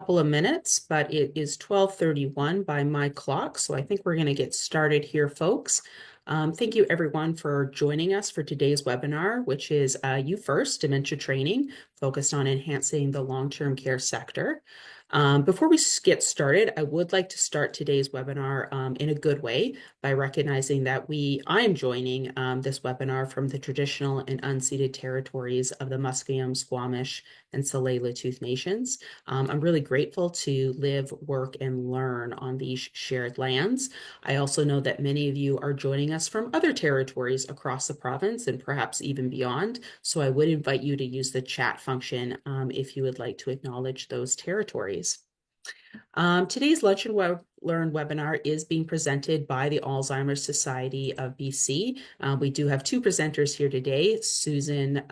couple of minutes, but it is 12:31 by my clock, so I think we're going to get started here, folks. Thank you, everyone, for joining us for today's webinar, which is You First Dementia Training, focused on enhancing the long-term care sector. Before we get started, I would like to start today's webinar in a good way by recognizing that I am joining this webinar from the traditional and unceded territories of the Musqueam, Squamish, and Tsleil-Waututh Nations. I'm really grateful to live, work, and learn on these shared lands. I also know that many of you are joining us from other territories across the province and perhaps even beyond. So I would invite you to use the chat function if you would like to acknowledge those territories. Today's Lunch and Learn webinar is being presented by the Alzheimer's Society of BC. We do have two presenters here today, Susan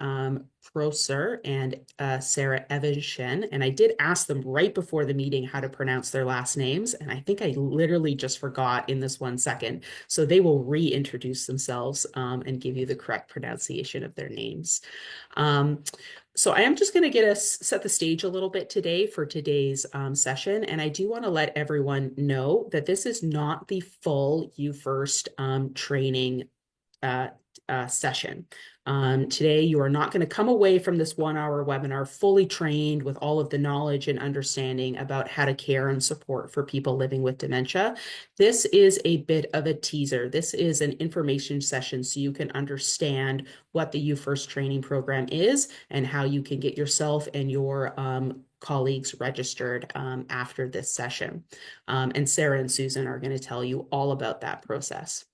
Prosser and Sarah Evanshen. And I did ask them right before the meeting how to pronounce their last names. And I think I literally just forgot in this 1 second. So they will reintroduce themselves and give you the correct pronunciation of their names. So I am just going to set the stage a little bit today for today's session. And I do want to let everyone know that this is not the full You First training session. Today, you are not going to come away from this 1 hour webinar fully trained with all of the knowledge and understanding about how to care and support for people living with dementia. This is a bit of a teaser. This is an information session so you can understand what the You First training program is and how you can get yourself and your colleagues registered after this session. And Sarah and Susan are going to tell you all about that process.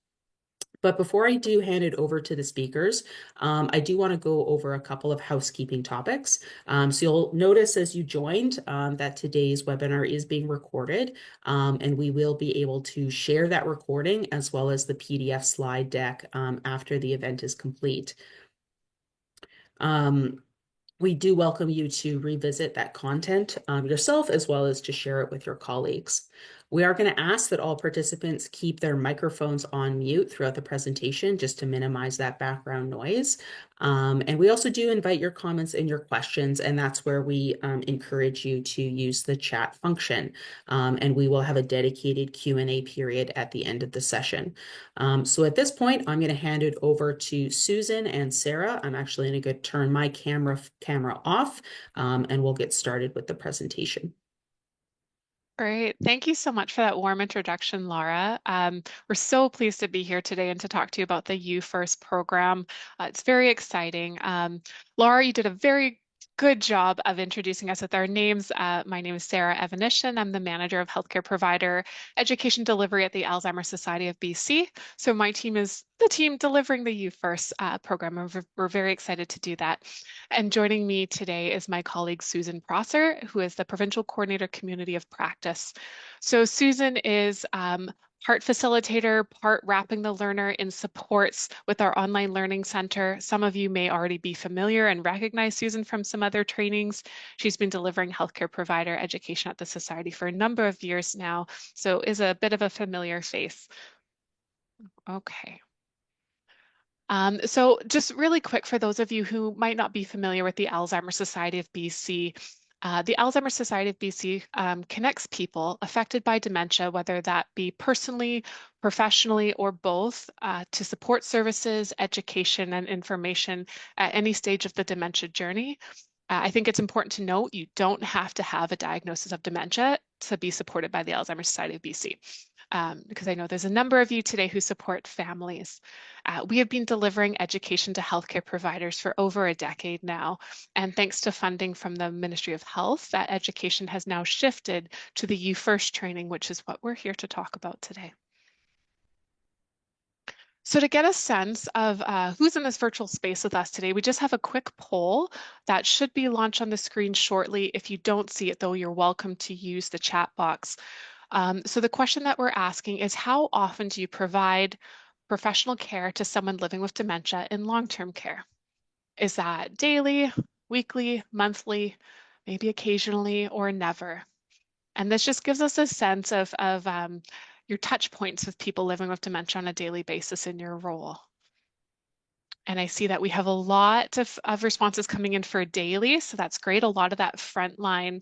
But before I do hand it over to the speakers, I do want to go over a couple of housekeeping topics. So you'll notice as you joined that today's webinar is being recorded, and we will be able to share that recording as well as the PDF slide deck after the event is complete. We do welcome you to revisit that content yourself as well as to share it with your colleagues. We are going to ask that all participants keep their microphones on mute throughout the presentation just to minimize that background noise. And we also do invite your comments and your questions, and that's where we encourage you to use the chat function. And we will have a dedicated Q&A period at the end of the session. So at this point, I'm going to hand it over to Susan and Sarah. I'm actually going to turn my camera off, and we'll get started with the presentation. Great. Thank you so much for that warm introduction, Laura. We're so pleased to be here today and to talk to you about the You First program. It's very exciting. Laura, you did a very good job of introducing us with our names. My name is Sarah Evanishin. I'm the Manager of Healthcare Provider Education Delivery at the Alzheimer's Society of BC. So my team is the team delivering the You First program, and we're very excited to do that. And joining me today is my colleague Susan Prosser, who is the Provincial Coordinator Community of Practice. So Susan is part facilitator, part wrapping the learner in supports with our online learning center. Some of you may already be familiar and recognize Susan from some other trainings. She's been delivering healthcare provider education at the Society for a number of years now, so is a bit of a familiar face. Okay. So just really quick for those of you who might not be familiar with the Alzheimer's Society of BC, the Alzheimer's Society of BC connects people affected by dementia, whether that be personally, professionally, or both, to support services, education, and information at any stage of the dementia journey. I think it's important to note you don't have to have a diagnosis of dementia to be supported by the Alzheimer's Society of BC. Because I know there's a number of you today who support families. We have been delivering education to healthcare providers for over a decade now, and thanks to funding from the Ministry of Health, that education has now shifted to the You First training, which is what we're here to talk about today. So to get a sense of who's in this virtual space with us today, we just have a quick poll that should be launched on the screen shortly. If you don't see it though, you're welcome to use the chat box. So the question that we're asking is, how often do you provide professional care to someone living with dementia in long-term care? Is that daily, weekly, monthly, maybe occasionally, or never? And this just gives us a sense of your touch points with people living with dementia on a daily basis in your role. And I see that we have a lot of responses coming in for daily, so that's great. A lot of that frontline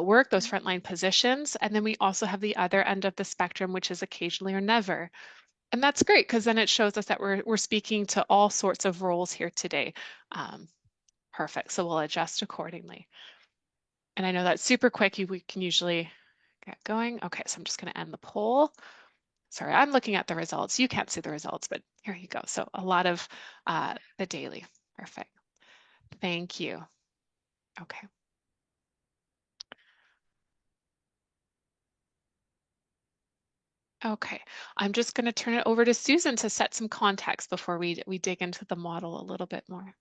work, those frontline positions. And then we also have the other end of the spectrum, which is occasionally or never. And that's great because then it shows us that we're speaking to all sorts of roles here today. Um, Perfect. So we'll adjust accordingly. And I know that's super quick. We can usually get going. Okay, so I'm just going to end the poll. Sorry, I'm looking at the results. You can't see the results, but here you go. So a lot of the daily. Perfect. Thank you. Okay. Okay. I'm just going to turn it over to Susan to set some context before we dig into the model a little bit more.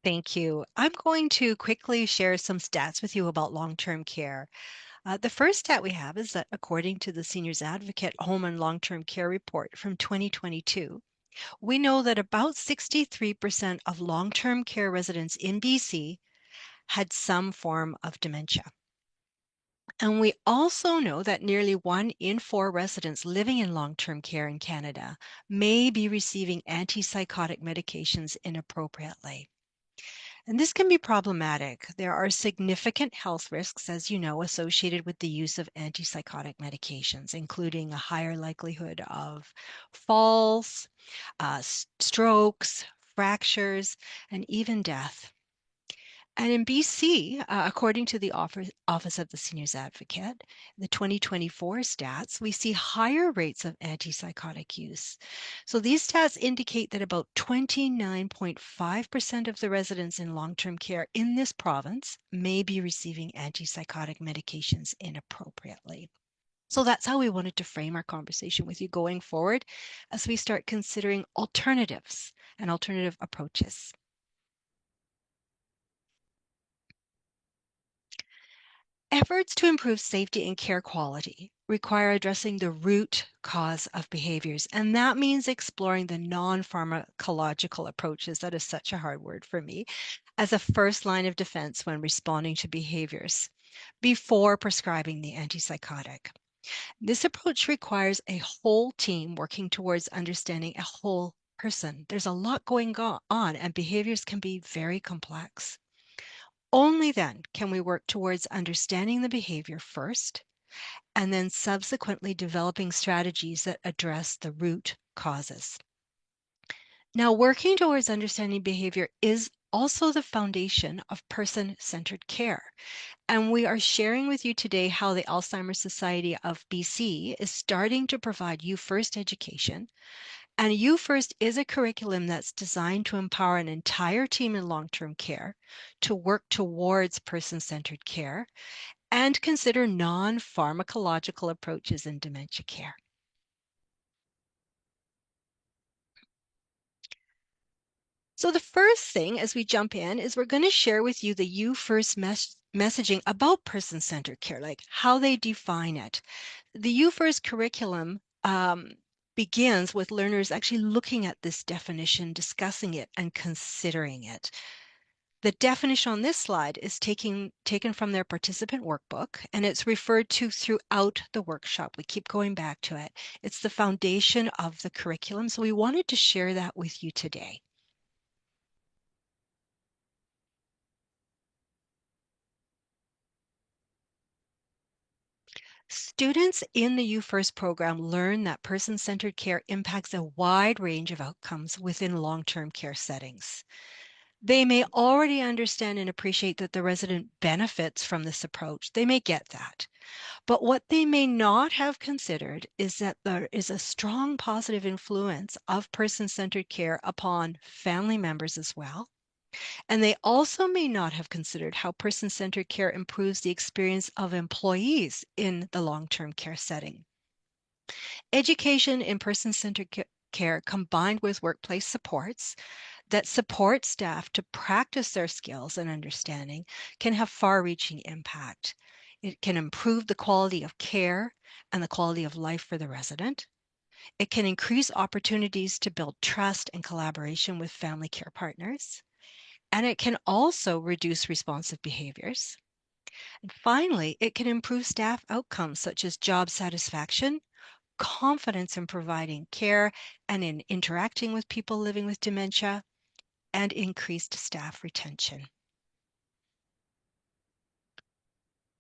Thank you. I'm going to quickly share some stats with you about long-term care. The first stat we have is that according to the Seniors Advocate Home and Long-Term Care Report from 2022, we know that about 63% of long-term care residents in BC had some form of dementia. And we also know that nearly 1 in 4 residents living in long-term care in Canada may be receiving antipsychotic medications inappropriately. And this can be problematic. There are significant health risks, as you know, associated with the use of antipsychotic medications, including a higher likelihood of falls, strokes, fractures, and even death. And in BC, according to the Office of the Seniors Advocate, the 2024 stats, we see higher rates of antipsychotic use. So these stats indicate that about 29.5% of the residents in long-term care in this province may be receiving antipsychotic medications inappropriately. So that's how we wanted to frame our conversation with you going forward as we start considering alternatives and alternative approaches. Efforts to improve safety and care quality require addressing the root cause of behaviors, and that means exploring the non-pharmacological approaches, that is such a hard word for me, as a first line of defense when responding to behaviors before prescribing the antipsychotic. This approach requires a whole team working towards understanding a whole person. There's a lot going on, and behaviors can be very complex. Only then can we work towards understanding the behavior first and then subsequently developing strategies that address the root causes. Now, working towards understanding behavior is also the foundation of person-centered care. And we are sharing with you today how the Alzheimer's Society of BC is starting to provide You First education. And You First is a curriculum that's designed to empower an entire team in long-term care to work towards person-centered care and consider non-pharmacological approaches in dementia care. So the first thing as we jump in is we're going to share with you the You First messaging about person-centered care, like how they define it. The You First curriculum begins with learners actually looking at this definition, discussing it, and considering it. The definition on this slide is taken from their participant workbook, and it's referred to throughout the workshop. We keep going back to it. It's the foundation of the curriculum, so we wanted to share that with you today. Students in the You First program learn that person-centered care impacts a wide range of outcomes within long-term care settings. They may already understand and appreciate that the resident benefits from this approach. They may get that. But what they may not have considered is that there is a strong positive influence of person-centered care upon family members as well. And they also may not have considered how person-centered care improves the experience of employees in the long-term care setting. Education in person-centered care combined with workplace supports that support staff to practice their skills and understanding can have far-reaching impact. It can improve the quality of care and the quality of life for the resident. It can increase opportunities to build trust and collaboration with family care partners. And it can also reduce responsive behaviors. And finally, it can improve staff outcomes such as job satisfaction, confidence in providing care and in interacting with people living with dementia, and increased staff retention.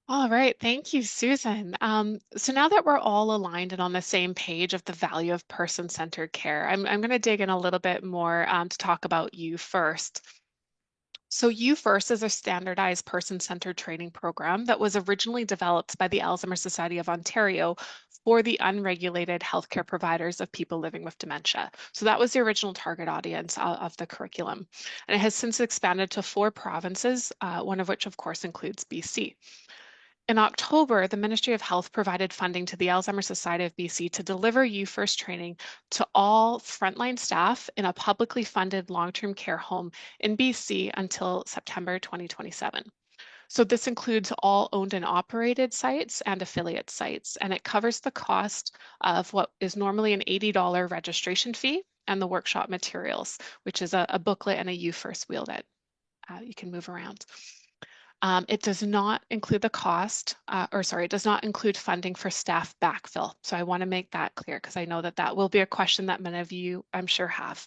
All right, thank you, Susan. So now that we're all aligned and on the same page of the value of person-centered care, I'm going to dig in a little bit more to talk about You First. So You First is a standardized person-centered training program that was originally developed by the Alzheimer's Society of Ontario for the unregulated healthcare providers of people living with dementia. So that was the original target audience of the curriculum. And it has since expanded to 4 provinces, one of which, of course, includes BC. In October, the Ministry of Health provided funding to the Alzheimer's Society of BC to deliver You First training to all frontline staff in a publicly funded long-term care home in BC until September 2027. So this includes all owned and operated sites and affiliate sites, and it covers the cost of what is normally an $80 registration fee and the workshop materials, which is a booklet and a You First wheel that you can move around. It does not include the cost, it does not include funding for staff backfill. So I want to make that clear because I know that that will be a question that many of you, I'm sure, have.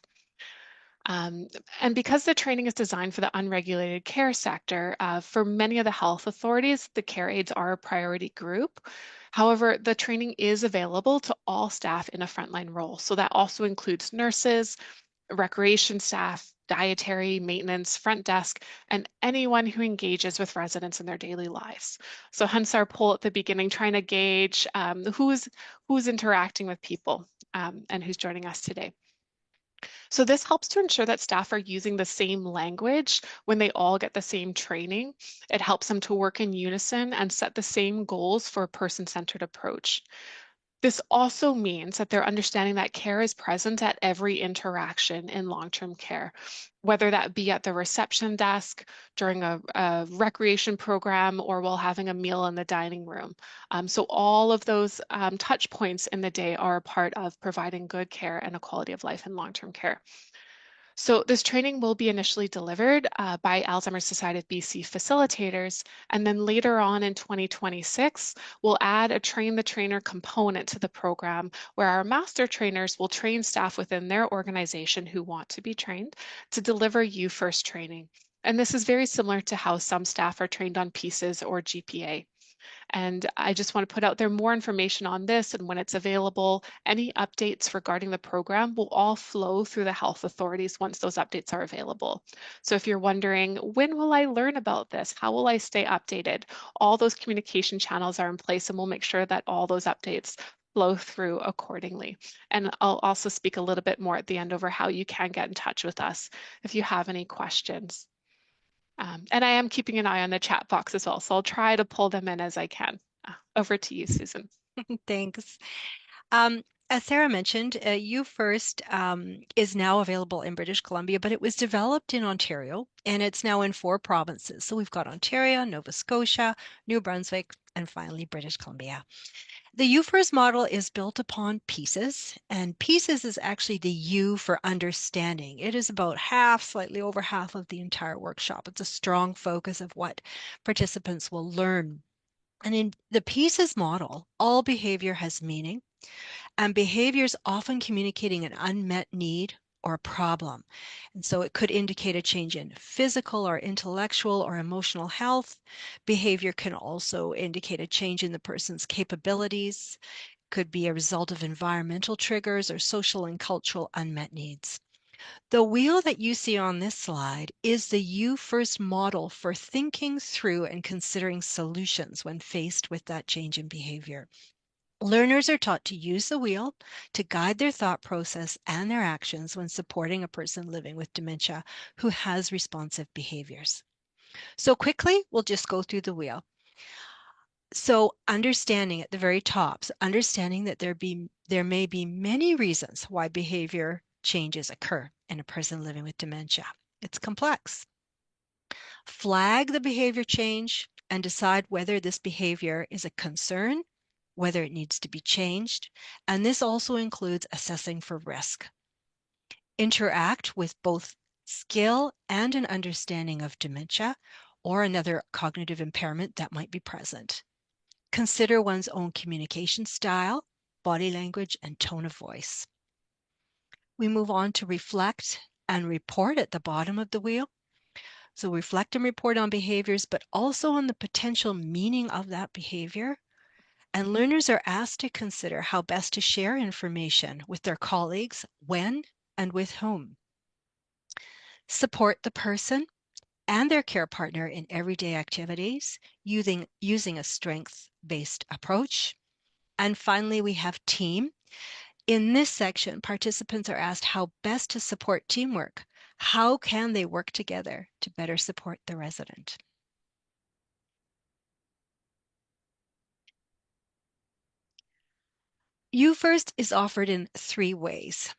Um, and because the training is designed for the unregulated care sector, for many of the health authorities, the care aides are a priority group. However, the training is available to all staff in a frontline role. So that also includes nurses, recreation staff, dietary, maintenance, front desk, and anyone who engages with residents in their daily lives. So hence our poll at the beginning, trying to gauge who's interacting with people and who's joining us today. So this helps to ensure that staff are using the same language when they all get the same training. It helps them to work in unison and set the same goals for a person-centered approach. This also means that they're understanding that care is present at every interaction in long-term care, whether that be at the reception desk, during a recreation program, or while having a meal in the dining room. So all of those touch points in the day are a part of providing good care and a quality of life in long-term care. So this training will be initially delivered by Alzheimer's Society of BC facilitators, and then later on in 2026, we'll add a train the trainer component to the program where our master trainers will train staff within their organization who want to be trained to deliver You First training. And this is very similar to how some staff are trained on PIECES or GPA. And I just want to put out there more information on this and when it's available. Any updates regarding the program will all flow through the health authorities once those updates are available. So if you're wondering, when will I learn about this? How will I stay updated? All those communication channels are in place and we'll make sure that all those updates flow through accordingly. And I'll also speak a little bit more at the end over how you can get in touch with us if you have any questions. And I am keeping an eye on the chat box as well, so I'll try to pull them in as I can. Over to you, Susan. Thanks. Um, as Sarah mentioned, You First is now available in British Columbia, but it was developed in Ontario and it's now in 4 provinces. So we've got Ontario, Nova Scotia, New Brunswick, and finally British Columbia. The U First model is built upon PIECES, and PIECES is actually the U for understanding. It is about half, slightly over half of the entire workshop. It's a strong focus of what participants will learn. And in the PIECES model, all behavior has meaning, and behavior is often communicating an unmet need or a problem. And so it could indicate a change in physical or intellectual or emotional health. Behavior can also indicate a change in the person's capabilities, could be a result of environmental triggers or social and cultural unmet needs. The wheel that you see on this slide is the You First model for thinking through and considering solutions when faced with that change in behavior. Learners are taught to use the wheel to guide their thought process and their actions when supporting a person living with dementia who has responsive behaviors. So quickly, we'll just go through the wheel. So understanding at the very top, so understanding that there may be many reasons why behavior changes occur in a person living with dementia. It's complex. Flag the behavior change and decide whether this behavior is a concern, whether it needs to be changed, and this also includes assessing for risk. Interact with both skill and an understanding of dementia or another cognitive impairment that might be present. Consider one's own communication style, body language, and tone of voice. We move on to reflect and report at the bottom of the wheel. So reflect and report on behaviors, but also on the potential meaning of that behavior. And learners are asked to consider how best to share information with their colleagues, when and with whom. Support the person and their care partner in everyday activities using a strengths-based approach. And finally, we have team. In this section, participants are asked how best to support teamwork. How can they work together to better support the resident? UFirst is offered in 3 ways.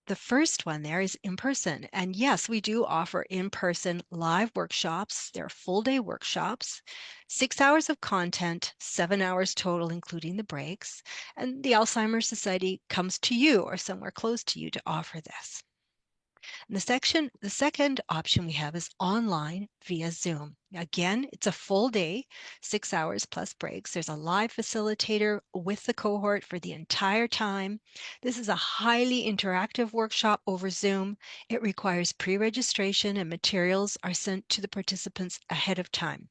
The first one there is in person. And yes, we do offer in-person live workshops. They're full-day workshops, 6 hours of content, 7 hours total, including the breaks. And the Alzheimer's Society comes to you or somewhere close to you to offer this. And the second option we have is online via Zoom. Again, it's a full day, 6 hours plus breaks. There's a live facilitator with the cohort for the entire time. This is a highly interactive workshop over Zoom. It requires pre-registration and materials are sent to the participants ahead of time.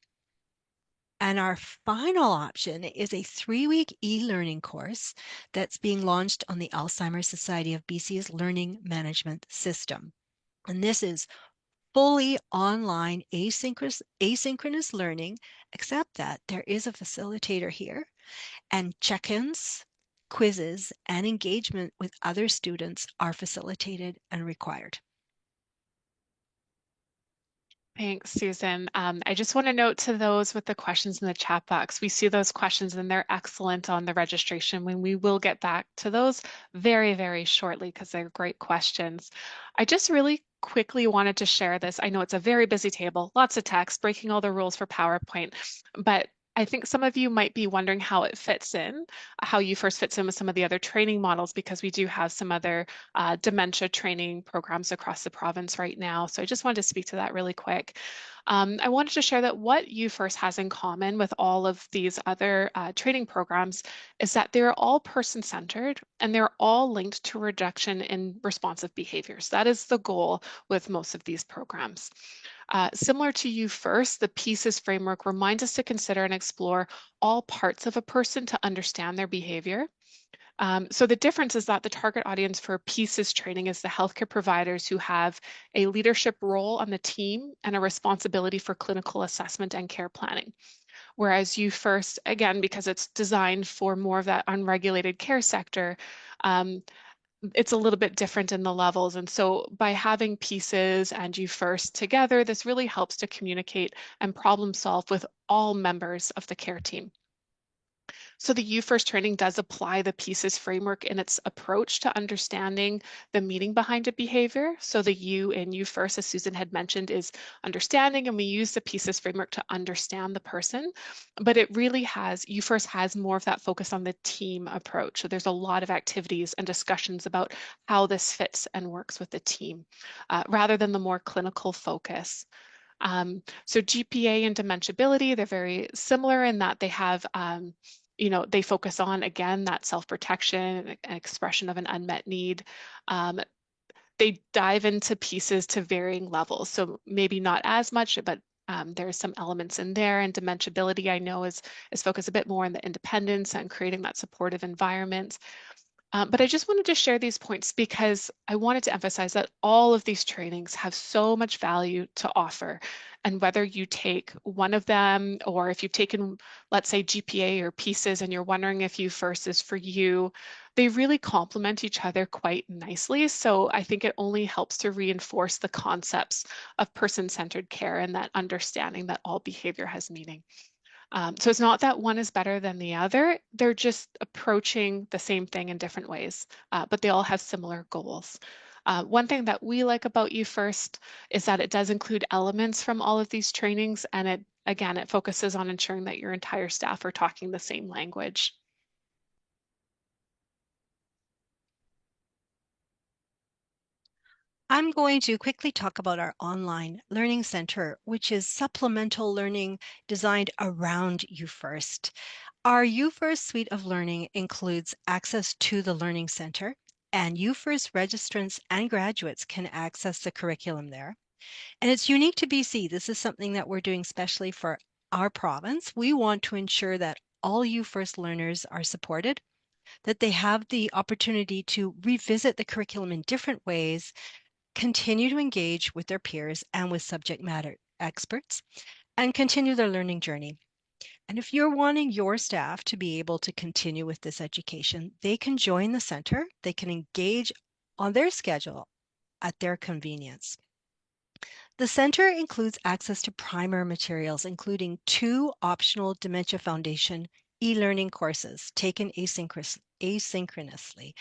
And our final option is a 3-week e-learning course that's being launched on the Alzheimer's Society of BC's learning management system. And this is fully online asynchronous learning, except that there is a facilitator here and check-ins, quizzes, and engagement with other students are facilitated and required. Thanks, Susan. I just want to note to those with the questions in the chat box, we see those questions and they're excellent on the registration when we will get back to those very, very shortly because they're great questions. I just really quickly wanted to share this. I know it's a very busy table, lots of text, breaking all the rules for PowerPoint, but I think some of you might be wondering how it fits in, how UFirst fits in with some of the other training models, because we do have some other dementia training programs across the province right now. So I just wanted to speak to that really quick. I wanted to share that what UFirst has in common with all of these other training programs is that they're all person-centered and they're all linked to reduction in responsive behaviors. That is the goal with most of these programs. Similar to UFirst, the PIECES framework reminds us to consider and explore all parts of a person to understand their behavior. So the difference is that the target audience for PIECES training is the healthcare providers who have a leadership role on the team and a responsibility for clinical assessment and care planning. Whereas UFirst, again, because it's designed for more of that unregulated care sector, it's a little bit different in the levels. And so by having PIECES and UFirst together, this really helps to communicate and problem solve with all members of the care team. So the UFirst training does apply the PIECES framework in its approach to understanding the meaning behind a behavior. So the U in UFirst, as Susan had mentioned, is understanding, and we use the PIECES framework to understand the person. But it really has, UFirst has more of that focus on the team approach. So there's a lot of activities and discussions about how this fits and works with the team, rather than the more clinical focus. So GPA and dementiability, they're very similar in that they have, they focus on, again, that self-protection and expression of an unmet need. They dive into pieces to varying levels. So maybe not as much, but there's some elements in there. And dementiability, I know, is focused a bit more on the independence and creating that supportive environment. But I just wanted to share these points because I wanted to emphasize that all of these trainings have so much value to offer. And whether you take one of them or if you've taken, let's say, GPA or PIECES and you're wondering if UFirst is for you, they really complement each other quite nicely. So I think it only helps to reinforce the concepts of person-centered care and that understanding that all behavior has meaning. So it's not that one is better than the other. They're just approaching the same thing in different ways, but they all have similar goals. One thing that we like about UFirst is that it does include elements from all of these trainings, and it focuses on ensuring that your entire staff are talking the same language. I'm going to quickly talk about our online learning center, which is supplemental learning designed around UFirst. Our UFirst suite of learning includes access to the learning center And you first registrants and graduates can access the curriculum there. And it's unique to BC. This is something that we're doing specially for our province. We want to ensure that all you first learners are supported, that they have the opportunity to revisit the curriculum in different ways, continue to engage with their peers and with subject matter experts, and continue their learning journey. And if you're wanting your staff to be able to continue with this education, they can join the center, they can engage on their schedule at their convenience. The center includes access to primer materials, including 2 optional Dementia Foundation e-learning courses taken asynchronously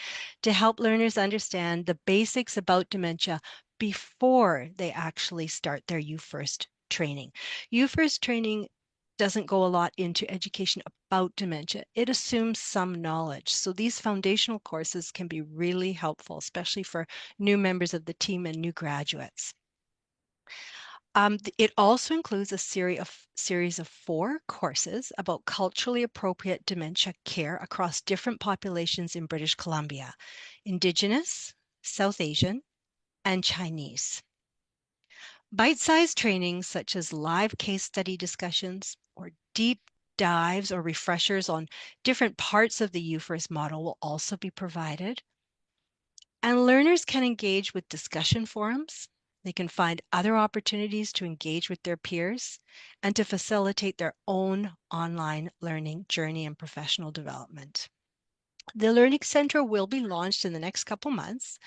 to help learners understand the basics about dementia before they actually start their You First training. You First training doesn't go a lot into education about dementia. It assumes some knowledge. So these foundational courses can be really helpful, especially for new members of the team and new graduates. It also includes a series of 4 courses about culturally appropriate dementia care across different populations in British Columbia, Indigenous, South Asian, and Chinese. Bite-sized trainings such as live case study discussions or deep dives or refreshers on different parts of the UFirst model will also be provided. And learners can engage with discussion forums. They can find other opportunities to engage with their peers and to facilitate their own online learning journey and professional development. The Learning Center will be launched in the next couple months,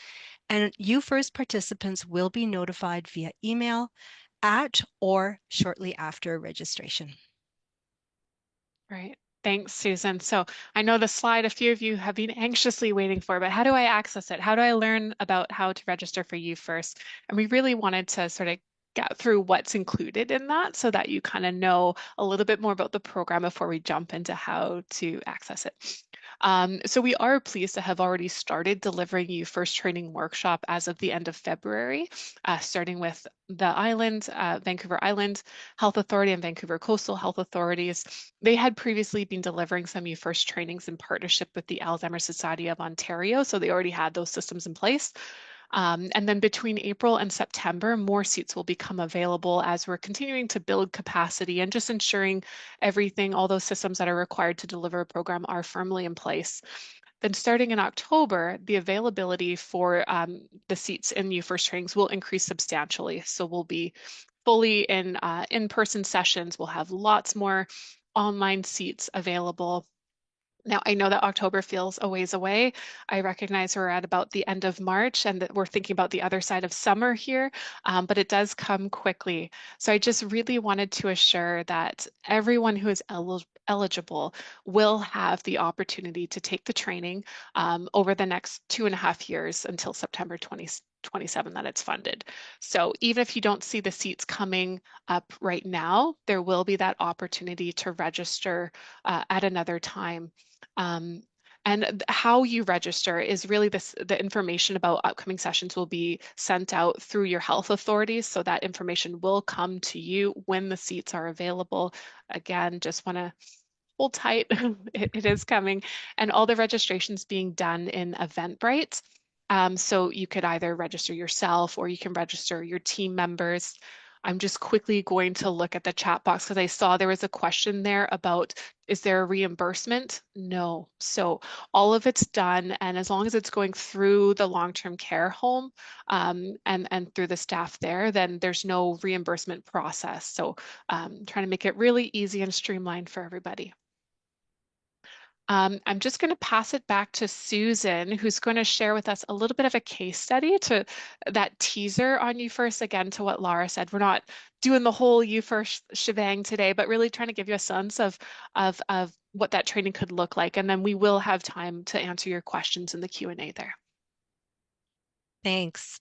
and You First participants will be notified via email at or shortly after registration. Right. Thanks, Susan. So I know the slide a few of you have been anxiously waiting for, but how do I access it? How do I learn about how to register for You First? And we really wanted to sort of get through what's included in that so that you kind of know a little bit more about the program before we jump into how to access it. So we are pleased to have already started delivering You First training workshop as of the end of February, starting with the island, Vancouver Island Health Authority and Vancouver Coastal Health Authorities. They had previously been delivering some You First trainings in partnership with the Alzheimer Society of Ontario, so they already had those systems in place. And then between April and September, more seats will become available as we're continuing to build capacity and just ensuring everything, all those systems that are required to deliver a program are firmly in place. Then starting in October, the availability for the seats in You First trainings will increase substantially. So we'll be fully in-person sessions. We'll have lots more online seats available. Now, I know that October feels a ways away. I recognize we're at about the end of March and that we're thinking about the other side of summer here, but it does come quickly. So I just really wanted to assure that everyone who is eligible will have the opportunity to take the training over the next 2.5 years until September 2027 that it's funded. So even if you don't see the seats coming up right now, there will be that opportunity to register at another time. Um, and how you register is really the information about upcoming sessions will be sent out through your health authorities. So that information will come to you when the seats are available. Again, just want to hold tight. It is coming. And all the registrations being done in Eventbrite. So you could either register yourself or you can register your team members. I'm just quickly going to look at the chat box because I saw there was a question there about, is there a reimbursement? No. So all of it's done. And as long as it's going through the long-term care home and through the staff there, then there's no reimbursement process. So trying to make it really easy and streamlined for everybody. I'm just going to pass it back to Susan, who's going to share with us a little bit of a case study to that teaser on You First, again, to what Laura said. We're not doing the whole You First shebang today, but really trying to give you a sense of what that training could look like. And then we will have time to answer your questions in the Q&A there. Thanks.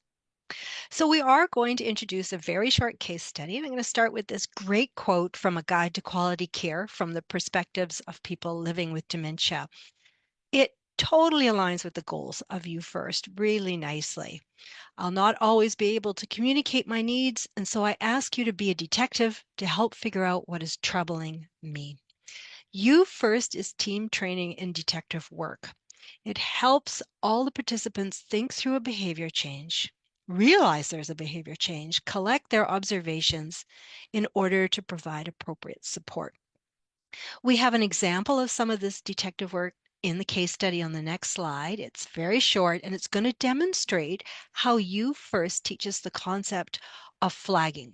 So we are going to introduce a very short case study. I'm going to start with this great quote from A Guide to Quality Care from the perspectives of people living with dementia. It totally aligns with the goals of You First really nicely. I'll not always be able to communicate my needs, and so I ask you to be a detective to help figure out what is troubling me. You First is team training in detective work. It helps all the participants think through a behavior change, realize there's a behavior change, collect their observations in order to provide appropriate support. We have an example of some of this detective work in the case study on the next slide. It's very short and it's going to demonstrate how you first teaches the concept of flagging.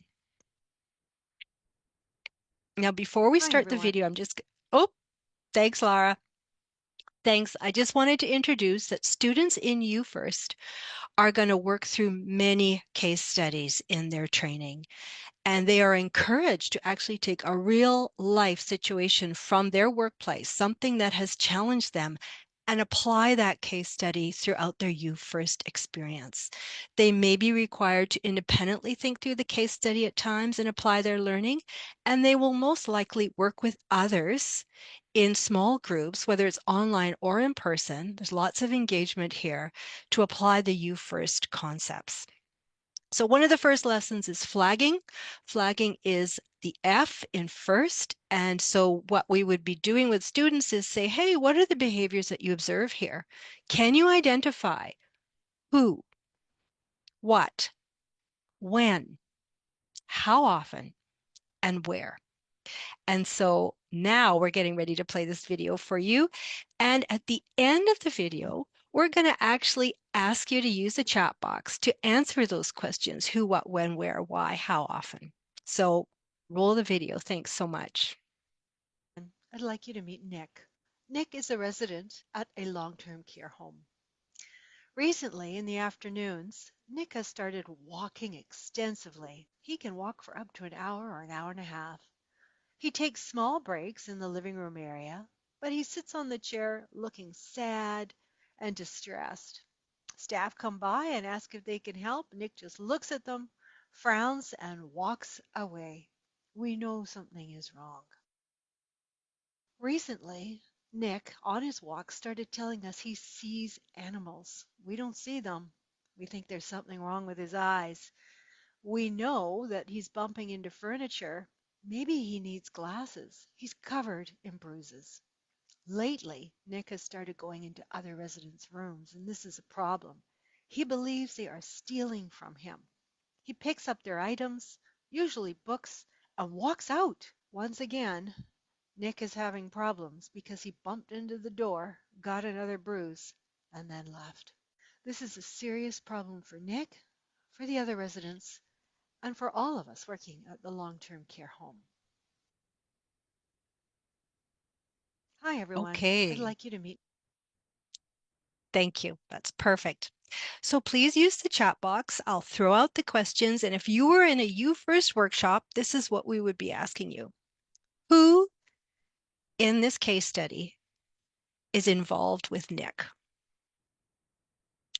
Now, before we Hi, start the everyone. video, oh, thanks, Lara. Thanks. I just wanted to introduce that students in You First are going to work through many case studies in their training. And they are encouraged to actually take a real life situation from their workplace, something that has challenged them, and apply that case study throughout their You First experience. They may be required to independently think through the case study at times and apply their learning, and they will most likely work with others in small groups, whether it's online or in person. There's lots of engagement here to apply the You First concepts. So one of the first lessons is flagging. Flagging is the F in first. And so what we would be doing with students is say, hey, what are the behaviors that you observe here? Can you identify who, what, when, how often, and where? And so now we're getting ready to play this video for you. And at the end of the video, we're going to actually ask you to use the chat box to answer those questions: who, what, when, where, why, how often. So roll the video. Thanks so much. I'd like you to meet Nick. Nick is a resident at a long-term care home. Recently, in the afternoons, Nick has started walking extensively. He can walk for up to an hour or an hour and a half. He takes small breaks in the living room area, but he sits on the chair looking sad and distressed. Staff come by and ask if they can help. Nick just looks at them, frowns, and walks away. We know something is wrong. Recently, Nick, on his walk, started telling us he sees animals. We don't see them. We think there's something wrong with his eyes. We know that he's bumping into furniture. Maybe he needs glasses. He's covered in bruises. Lately, Nick has started going into other residents' rooms, and this is a problem. He believes they are stealing from him. He picks up their items, usually books, and walks out. Once again, Nick is having problems because he bumped into the door, got another bruise, and then left. This is a serious problem for Nick, for the other residents, and for all of us working at the long-term care home. Hi, everyone. I'd Okay, like you to meet. thank you. That's perfect. So please use the chat box. I'll throw out the questions. And if you were in a You First workshop, this is what we would be asking you. Who in this case study is involved with Nick?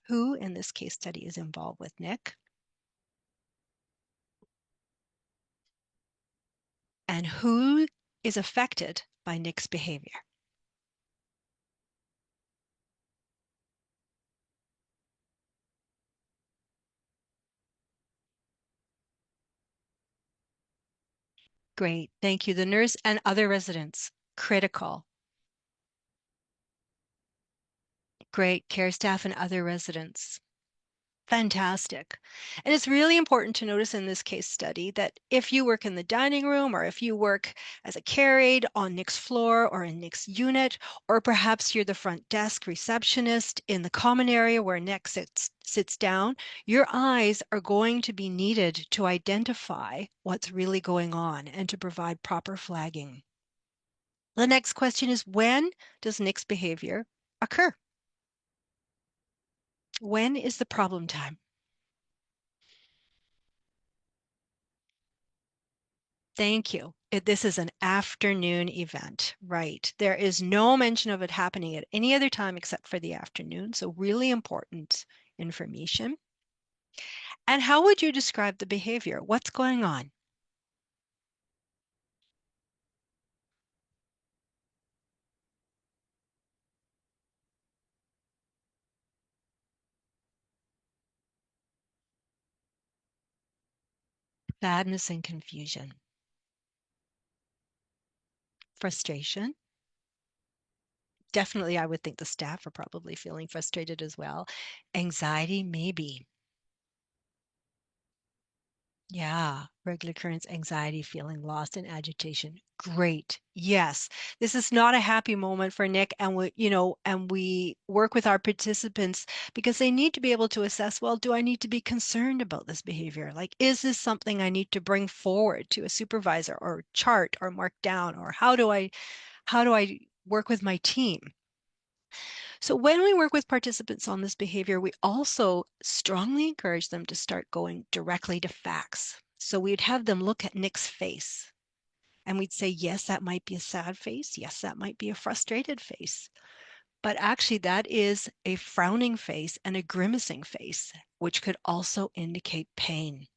Who in this case study is involved with Nick? And who is affected by Nick's behavior? Great, thank you. The nurse and other residents, critical. Great, care staff and other residents. Fantastic. And it's really important to notice in this case study that if you work in the dining room or if you work as a care aide on Nick's floor or in Nick's unit, or perhaps you're the front desk receptionist in the common area where Nick sits down, your eyes are going to be needed to identify what's really going on and to provide proper flagging. The next question is, when does Nick's behavior occur? When is the problem time? Thank you. This is an afternoon event, right? There is no mention of it happening at any other time except for the afternoon. So really important information. And how would you describe the behavior? What's going on? Sadness and confusion, frustration, definitely, I would think the staff are probably feeling frustrated as well. Anxiety, maybe. Yeah, regular occurrence, anxiety, feeling lost and agitation. Great. Yes. This is not a happy moment for Nick, and we work with our participants because they need to be able to assess, well, do I need to be concerned about this behavior? Like, is this something I need to bring forward to a supervisor or chart or mark down, or how do I work with my team? So when we work with participants on this behavior, we also strongly encourage them to start going directly to facts. So we'd have them look at Nick's face and we'd say, yes, that might be a sad face. Yes, that might be a frustrated face. But actually, that is a frowning face and a grimacing face, which could also indicate pain.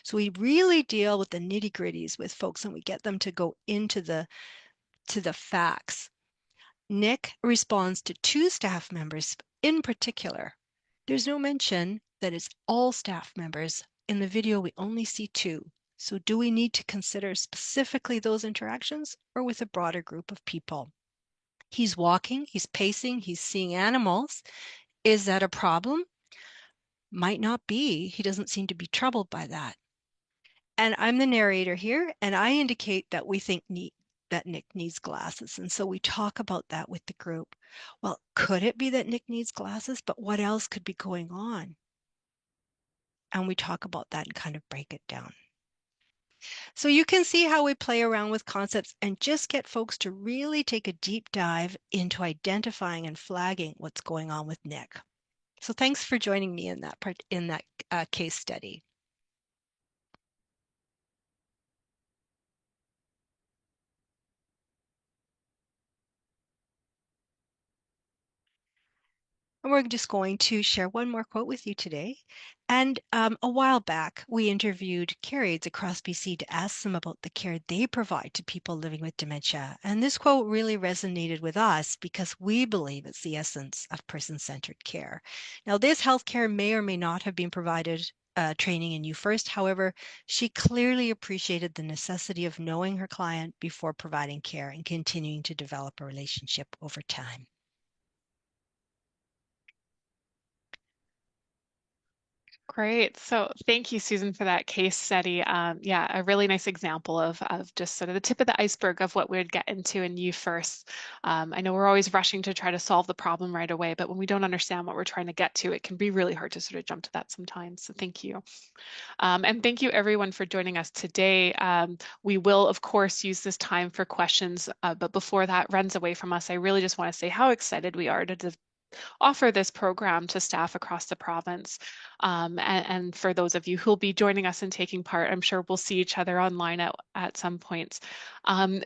So we really deal with the nitty gritties with folks and we get them to go into the facts. Nick responds to two staff members in particular. There's no mention that it's all staff members. In the video, we only see two. So do we need to consider specifically those interactions or with a broader group of people? He's walking, he's pacing, he's seeing animals. Is that a problem? Might not be. He doesn't seem to be troubled by that. And I'm the narrator here, and I indicate that we think that Nick needs glasses. And so we talk about that with the group. Well, could it be that Nick needs glasses? But what else could be going on? And we talk about that and kind of break it down. So you can see how we play around with concepts and just get folks to really take a deep dive into identifying and flagging what's going on with Nick. So thanks for joining me in that part in that case study. And we're just going to share one more quote with you today. And a while back, we interviewed care aides across BC to ask them about the care they provide to people living with dementia. And this quote really resonated with us because we believe it's the essence of person-centered care. Now, this healthcare may or may not have been provided training in You First. However, she clearly appreciated the necessity of knowing her client before providing care and continuing to develop a relationship over time. Great. So thank you, Susan, for that case study. Yeah, a really nice example of just sort of the tip of the iceberg of what we'd get into in You First. I know we're always rushing to try to solve the problem right away, but when we don't understand what we're trying to get to, it can be really hard to sort of jump to that sometimes. So thank you. And thank you everyone for joining us today. We will, of course, use this time for questions, but before that runs away from us, I really just want to say how excited we are to offer this program to staff across the province. And for those of you who'll be joining us and taking part, I'm sure we'll see each other online at some points.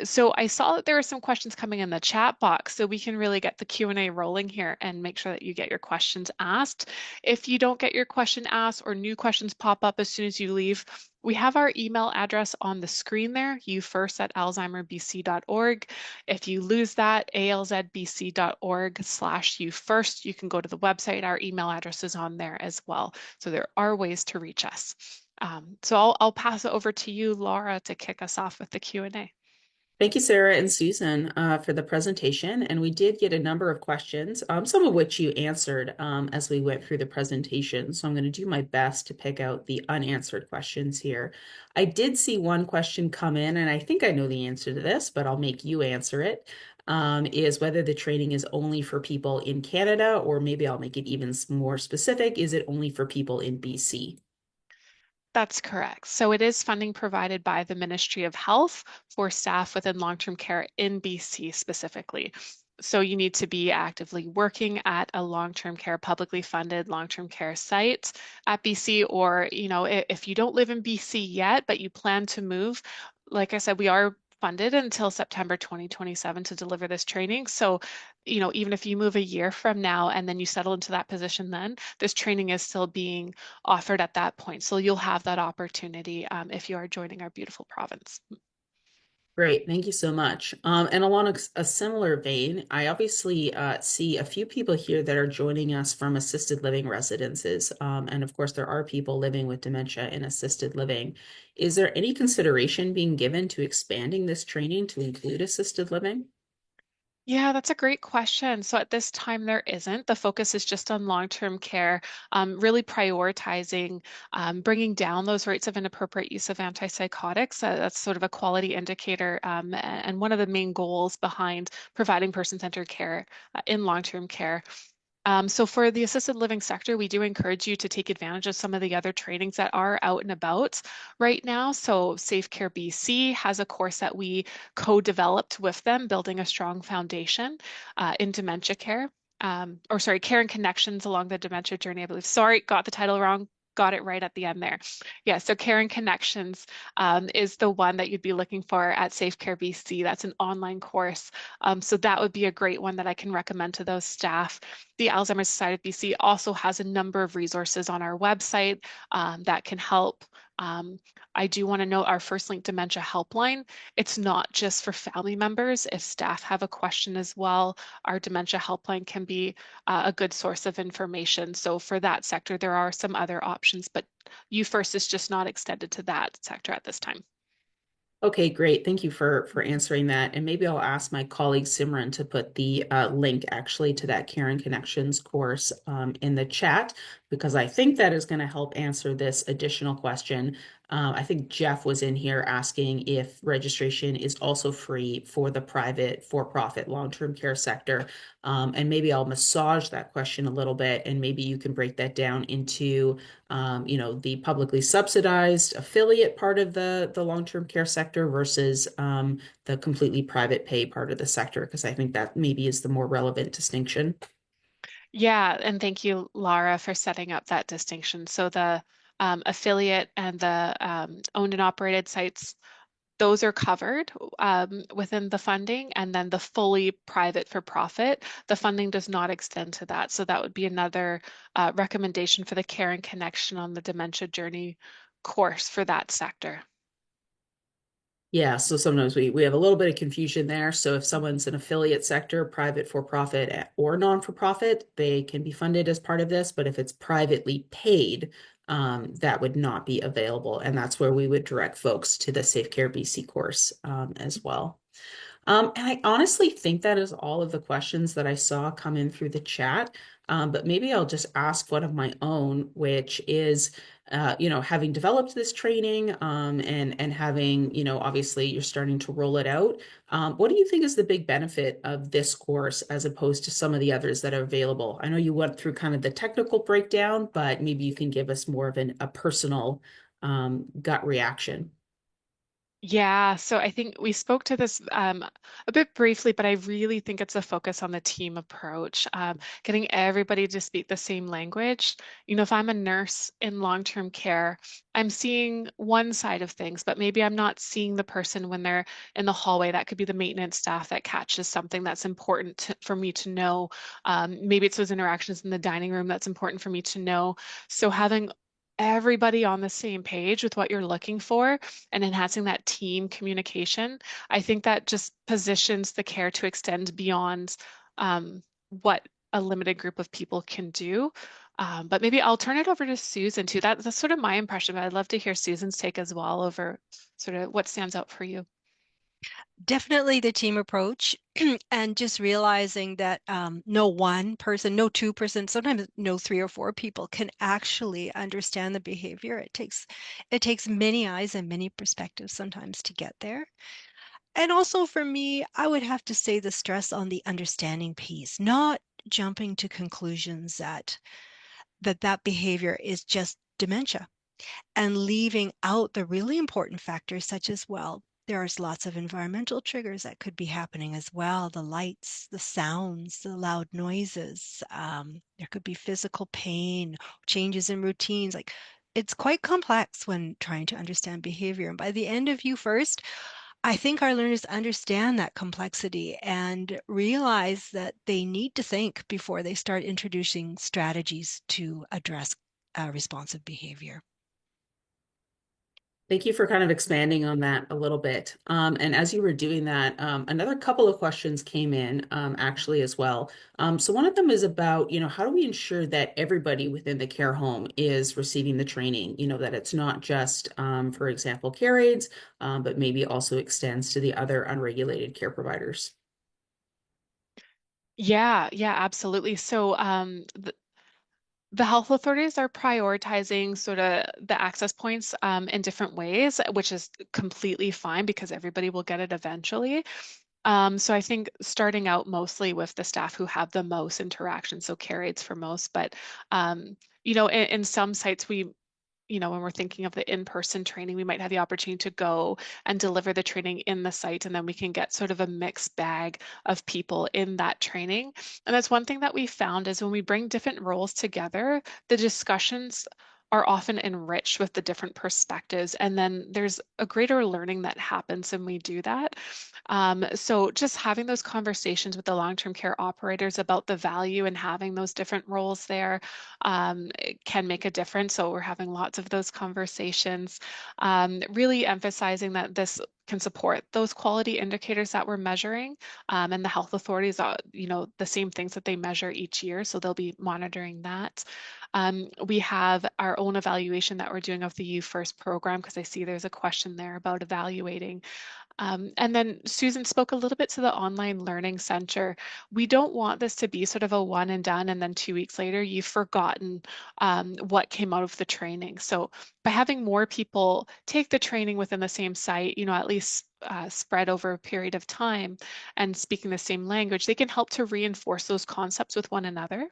So I saw that there are some questions coming in the chat box, so we can really get the Q&A rolling here and make sure that you get your questions asked. If you don't get your question asked or new questions pop up as soon as you leave, we have our email address on the screen there, youfirst@alzheimerbc.org. If you lose that, alzbc.org/youfirst, you can go to the website. Our email address is on there as well. So there are ways to reach us. So I'll pass it over to you, Laura, to kick us off with the Q&A. Thank you, Sarah and Susan, for the presentation. And we did get a number of questions, some of which you answered as we went through the presentation. So I'm going to do my best to pick out the unanswered questions here. I did see one question come in, and I think I know the answer to this, but I'll make you answer it. Is whether the training is only for people in Canada, or maybe I'll make it even more specific. Is it only for people in BC? That's correct. So it is funding provided by the Ministry of Health for staff within long-term care in BC specifically. So you need to be actively working at a long-term care, publicly funded long-term care site at BC, or, if you don't live in BC yet, but you plan to move, like I said, we are funded until September 2027 to deliver this training. So, even if you move a year from now and then you settle into that position, then this training is still being offered at that point. So you'll have that opportunity if you are joining our beautiful province. Great, thank you so much. And along a similar vein, I obviously see a few people here that are joining us from assisted living residences. And of course, there are people living with dementia in assisted living. Is there any consideration being given to expanding this training to include assisted living? Yeah, that's a great question. So at this time, there isn't. The focus is just on long-term care, really prioritizing bringing down those rates of inappropriate use of antipsychotics. That's sort of a quality indicator, and one of the main goals behind providing person-centered care in long-term care. So for the assisted living sector, we do encourage you to take advantage of some of the other trainings that are out and about right now. So Safe Care BC has a course that we co-developed with them, building a strong foundation in dementia care. Or sorry, care and connections along the dementia journey, I believe. Sorry, got the title wrong. Got it right at the end there. Yeah, so Care and Connections is the one that you'd be looking for at Safe Care BC. That's an online course. So that would be a great one that I can recommend to those staff. The Alzheimer's Society of BC also has a number of resources on our website that can help. Um, I do want to note our First Link Dementia Helpline. It's not just for family members. If staff have a question as well, our Dementia Helpline can be a good source of information. So for that sector, there are some other options, but You First is just not extended to that sector at this time. Okay, great. Thank you for answering that. And maybe I'll ask my colleague Simran to put the link actually to that Karen Connections course in the chat, because I think that is going to help answer this additional question. I think Jeff was in here asking if registration is also free for the private for-profit long-term care sector. And maybe I'll massage that question a little bit, and maybe you can break that down into the publicly subsidized affiliate part of the long-term care sector versus the completely private pay part of the sector, because I think that maybe is the more relevant distinction. Yeah, and thank you, Lara, for setting up that distinction. So the affiliate and the owned and operated sites, those are covered within the funding, and then the fully private for profit, the funding does not extend to that. So that would be another recommendation for the Care and Connection on the Dementia Journey course for that sector. Yeah, so sometimes we have a little bit of confusion there. So if someone's an affiliate sector, private for profit or non-for-profit, they can be funded as part of this. But if it's privately paid, that would not be available. And that's where we would direct folks to the Safe Care BC course as well. And I honestly think that is all of the questions that I saw come in through the chat. But maybe I'll just ask one of my own, which is, having developed this training, and having, obviously you're starting to roll it out. What do you think is the big benefit of this course as opposed to some of the others that are available? I know you went through kind of the technical breakdown, but maybe you can give us more of a personal gut reaction. Yeah, so I think we spoke to this a bit briefly, but I really think it's a focus on the team approach, getting everybody to speak the same language. If I'm a nurse in long-term care, I'm seeing one side of things, but maybe I'm not seeing the person when they're in the hallway. That could be the maintenance staff that catches something that's important for me to know. Maybe it's those interactions in the dining room that's important for me to know. So having everybody on the same page with what you're looking for and enhancing that team communication, I think that just positions the care to extend beyond what a limited group of people can do. But maybe I'll turn it over to Susan too. That's sort of my impression, but I'd love to hear Susan's take as well over sort of what stands out for you. Definitely the team approach and just realizing that no one person, no two-person, sometimes no three or four people can actually understand the behavior. It takes many eyes and many perspectives sometimes to get there. And also for me, I would have to say the stress on the understanding piece, not jumping to conclusions that behavior is just dementia and leaving out the really important factors such as, well, there's lots of environmental triggers that could be happening as well, the lights, the sounds, the loud noises. There could be physical pain, changes in routines. Like, it's quite complex when trying to understand behavior. And by the end of You First, I think our learners understand that complexity and realize that they need to think before they start introducing strategies to address responsive behavior. Thank you for kind of expanding on that a little bit. And as you were doing that, another couple of questions came in actually as well. So one of them is about, how do we ensure that everybody within the care home is receiving the training, that it's not just, for example, care aides, but maybe also extends to the other unregulated care providers. Yeah, yeah, absolutely. So, the health authorities are prioritizing sort of the access points in different ways, which is completely fine because everybody will get it eventually. So I think starting out mostly with the staff who have the most interaction, so care aides for most, but in some sites when we're thinking of the in-person training, we might have the opportunity to go and deliver the training in the site, and then we can get sort of a mixed bag of people in that training. And that's one thing that we found is when we bring different roles together, the discussions are often enriched with the different perspectives, and then there's a greater learning that happens when we do that. So just having those conversations with the long-term care operators about the value and having those different roles there it can make a difference. So we're having lots of those conversations, really emphasizing that this can support those quality indicators that we're measuring, and the health authorities are, the same things that they measure each year. So they'll be monitoring that. We have our own evaluation that we're doing of the You First program because I see there's a question there about evaluating. And then Susan spoke a little bit to the online learning center. We don't want this to be sort of a one and done, and then 2 weeks later, you've forgotten what came out of the training. So by having more people take the training within the same site, at least spread over a period of time and speaking the same language, they can help to reinforce those concepts with one another.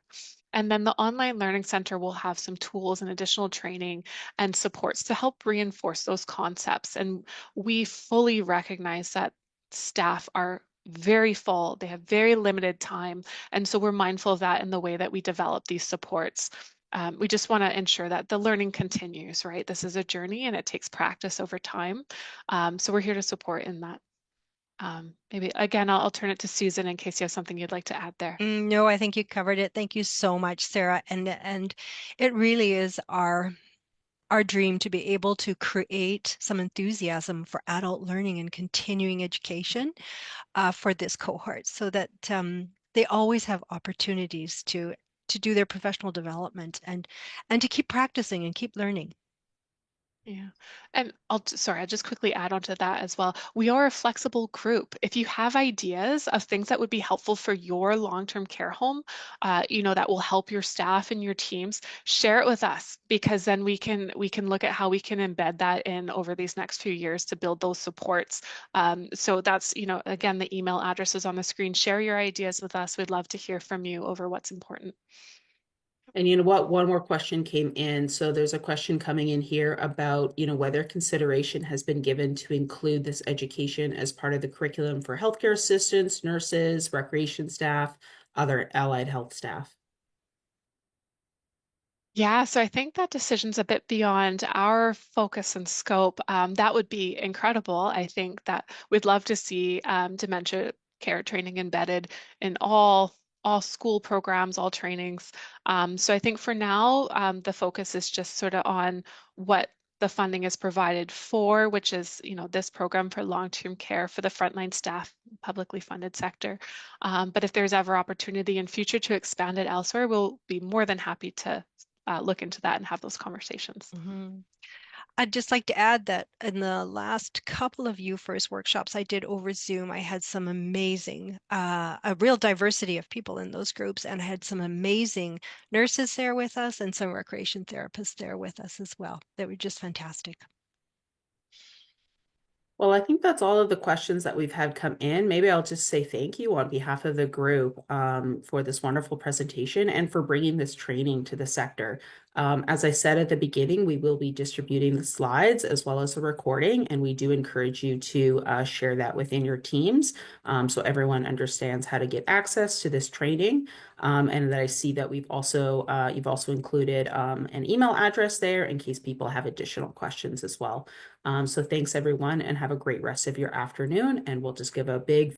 And then the online learning center will have some tools and additional training and supports to help reinforce those concepts. And we fully recognize that staff are very full, they have very limited time. And so we're mindful of that in the way that we develop these supports. We just want to ensure that the learning continues, right? This is a journey and it takes practice over time. So we're here to support in that. Maybe again, I'll turn it to Susan in case you have something you'd like to add there. No, I think you covered it. Thank you so much, Sarah. And it really is our dream to be able to create some enthusiasm for adult learning and continuing education for this cohort so that they always have opportunities to do their professional development and to keep practicing and keep learning. Yeah. And sorry, I'll just quickly add on to that as well. We are a flexible group. If you have ideas of things that would be helpful for your long-term care home, that will help your staff and your teams, share it with us because then we can look at how we can embed that in over these next few years to build those supports. So that's, again, the email address is on the screen. Share your ideas with us. We'd love to hear from you over what's important. And you know what? One more question came in. So there's a question coming in here about, whether consideration has been given to include this education as part of the curriculum for healthcare assistants, nurses, recreation staff, other allied health staff. Yeah, so I think that decision's a bit beyond our focus and scope. That would be incredible. I think that we'd love to see dementia care training embedded in all school programs, all trainings. So I think for now, the focus is just sort of on what the funding is provided for, which is, this program for long-term care for the frontline staff, publicly funded sector. But if there's ever opportunity in future to expand it elsewhere, we'll be more than happy to look into that and have those conversations. Mhm. I'd just like to add that in the last couple of You First workshops I did over Zoom, I had some amazing, a real diversity of people in those groups, and I had some amazing nurses there with us and some recreation therapists there with us as well. They were just fantastic. Well, I think that's all of the questions that we've had come in. Maybe I'll just say thank you on behalf of the group for this wonderful presentation and for bringing this training to the sector. As I said at the beginning, we will be distributing the slides as well as the recording, and we do encourage you to share that within your teams so everyone understands how to get access to this training. And that I see that you've also included an email address there in case people have additional questions as well. So thanks everyone and have a great rest of your afternoon. And we'll just give a big